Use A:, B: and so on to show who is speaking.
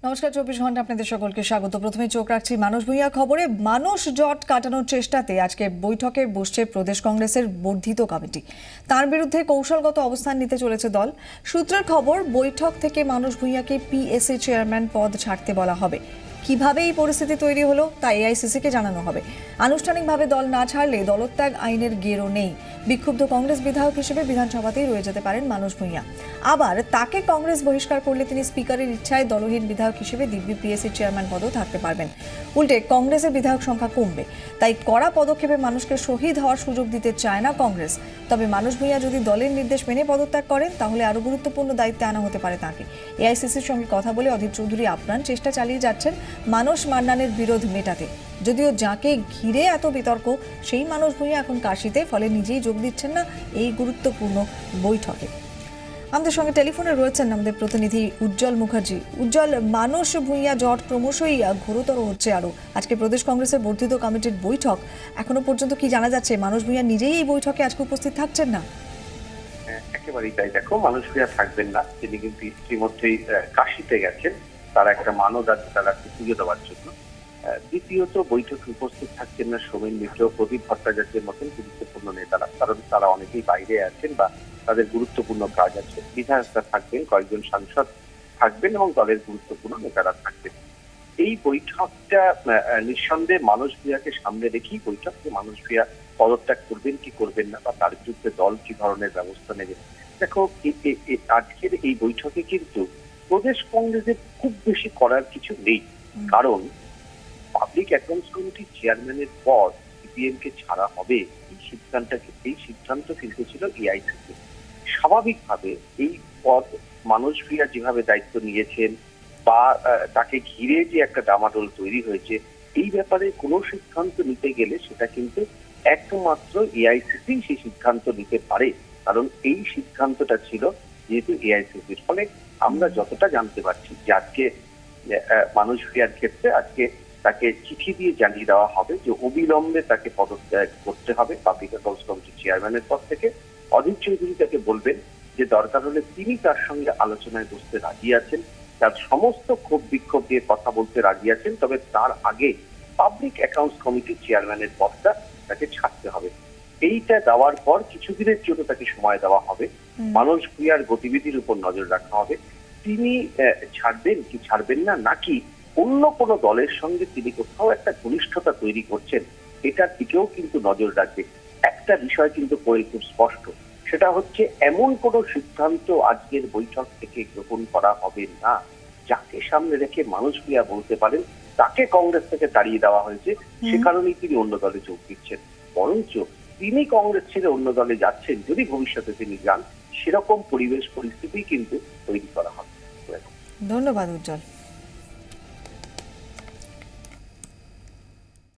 A: নমস্কার, 24 ঘন্টা আপনাদের সকলকে স্বাগত। প্রথমে চোখ রাখছি মানুষ ভূঁইয়া খবরে। মানুষ জট কাটানোর চেষ্টাতে আজকে বৈঠকে বসছে প্রদেশ কংগ্রেসের বর্ধিত কমিটি। তার বিরুদ্ধে কৌশলগত অবস্থান নিতে চলেছে দল। সূত্রের খবর, বৈঠক থেকে মানুষ ভূঁইয়াকে পিএসএ চেয়ারম্যান পদ ছাড়তে বলা হবে। কিভাবে এই পরিস্থিতি তৈরি হলো তা এআইসিসিকে জানানো হবে। আনুষ্ঠানিকভাবে দল না ছাড়লে দলত্যাগ আইনের গেরো নেই। বিক্ষুব্ধ কংগ্রেস বিধায়ক হিসেবে বিধানসভাতেই রয়ে যেতে পারেন মানুষ ভূঁইয়া। আবার তাকে কংগ্রেস বহিষ্কার করলে তিনি স্পিকারের ইচ্ছায় দলহীন বিধায়ক হিসেবে দিব্যি পিএসসি চেয়ারম্যান পদও থাকতে পারবেন। উল্টে কংগ্রেসের বিধায়ক সংখ্যা কমবে। তাই কড়া পদক্ষেপে মানুষকে শহীদ হওয়ার সুযোগ দিতে চায় না কংগ্রেস। তবে মানুষ ভূঁইয়া যদি দলের নির্দেশ মেনে পদত্যাগ করেন তাহলে আরও গুরুত্বপূর্ণ দায়িত্বে আনা হতে পারে তাকে। এআইসিসির সঙ্গে কথা বলে অধীর চৌধুরী আপ্রাণ চেষ্টা চালিয়ে যাচ্ছেন মানস মান্নানের বিরোধ মেটাতে। যদিও যাকে ঘিরে এত বিতর্ক সেই মানুষ ভূঁইয়া এখন কাশিতে, ফলে নিজেই যোগ দিচ্ছেন না এই গুরুত্বপূর্ণ বৈঠকে। আমাদের সঙ্গে টেলিফোনে রয়েছেন আমাদের প্রতিনিধি উজ্জ্বল মুখার্জি। উজ্জ্বল, মানুষ ভূঁইয়া জট ক্রমশই ঘোরতর হচ্ছে আরো। আজকে প্রদেশ কংগ্রেসের বর্ধিত কমিটির বৈঠক, এখনো পর্যন্ত কি জানা যাচ্ছে? মানুষ ভূঁইয়া নিজেই এই বৈঠকে আজকে উপস্থিত থাকছেন না?
B: একেবারেই তাই। দেখো, মানুষ ভূঁইয়া থাকবেন না। তিনি কিন্তু ইতিমধ্যেই কাশিতে গেছেন তারা একটা মানব আছে তারা পুজো দেওয়ার জন্য। দ্বিতীয়ত, বৈঠকে উপস্থিত থাকছেন না সোমেন মিত্র, প্রদীপ ভট্টাচার্যের মতন গুরুত্বপূর্ণ নেতারা, কারণ তারা অনেকেই বাইরে আছেন বা তাদের গুরুত্বপূর্ণ কাজ আছে। বিধায়করা থাকবেন, কয়েকজন সাংসদ থাকবেন এবং দলের গুরুত্বপূর্ণ নেতারা থাকবেন। এই বৈঠকটা নিঃসন্দেহে মানুষ ভূঁইয়াকে সামনে রেখেই বৈঠক। মানুষ ভূঁইয়া পদত্যাগ করবেন কি করবেন না বা তার বিরুদ্ধে দল কি ধরনের ব্যবস্থা নেবে। দেখো, আজকের এই বৈঠকে কিন্তু প্রদেশ কংগ্রেসের খুব বেশি করার কিছু নেই, কারণ পাবলিক অ্যাকাউন্টস কমিটির চেয়ারম্যানের পদ সিপিএম কে ছাড়া হবে এই সিদ্ধান্ত কিন্তু ছিল এআইসিসি। স্বাভাবিকভাবে এই পদ মানুষ ভূঁইয়া যেভাবে দায়িত্ব নিয়েছেন বা তাকে ঘিরে যে একটা ডামাডোল তৈরি হয়েছে, এই ব্যাপারে কোনো সিদ্ধান্ত নিতে গেলে সেটা কিন্তু একমাত্র এআইসিসি সেই সিদ্ধান্ত নিতে পারে, কারণ এই সিদ্ধান্তটা ছিল যেহেতু এআইসিসির। ফলে আমরা যতটা জানতে পারছি যে আজকে মানুষ ভূঁইয়ার ক্ষেত্রে আজকে তাকে চিঠি দিয়ে জানিয়ে দেওয়া হবে যে অবিলম্বে তাকে পদত্যাগ করতে হবে পাবলিক অ্যাকাউন্টস কমিটির চেয়ারম্যানের পদ থেকে। অধীর চৌধুরী তাকে বলবেন যে দরকার হলে তিনি তার সঙ্গে আলোচনায় বসতে রাজি আছেন, তার সমস্ত ক্ষোভ বিক্ষোভ দিয়ে কথা বলতে রাজি আছেন, তবে তার আগে পাবলিক অ্যাকাউন্টস কমিটির চেয়ারম্যানের পদটা তাকে ছাড়তে হবে। এইটা দেওয়ার পর কিছুদিনের জন্য তাকে সময় দেওয়া হবে, মানুষ ভূঁইয়ার গতিবিধির উপর নজর রাখা হবে। তিনি ছাড়বেন কি ছাড়বেন না, নাকি অন্য কোনো দলের সঙ্গে তিনি কোথাও একটা ঘনিষ্ঠতা তৈরি করছেন, এটার দিকেও কিন্তু নজর রাখবে। একটা বিষয় কিন্তু খুব স্পষ্ট, সেটা হচ্ছে এমন কোনো সিদ্ধান্ত আজকের বৈঠক থেকে গ্রহণ করা হবে না যাকে সামনে রেখে মানুষ ভূঁইয়া বলতে পারেন তাকে কংগ্রেস থেকে তাড়িয়ে দেওয়া হয়েছে, সে কারণেই তিনি অন্য দলে যোগ দিচ্ছেন। বরঞ্চ তিনি কংগ্রেস ছেড়ে অন্য দলে যাচ্ছেন, যদি ভবিষ্যতে তিনি যান, সেরকম পরিবেশ পরিস্থিতি কিন্তু তৈরি করা হবে।
A: ধন্যবাদ উজ্জ্বল।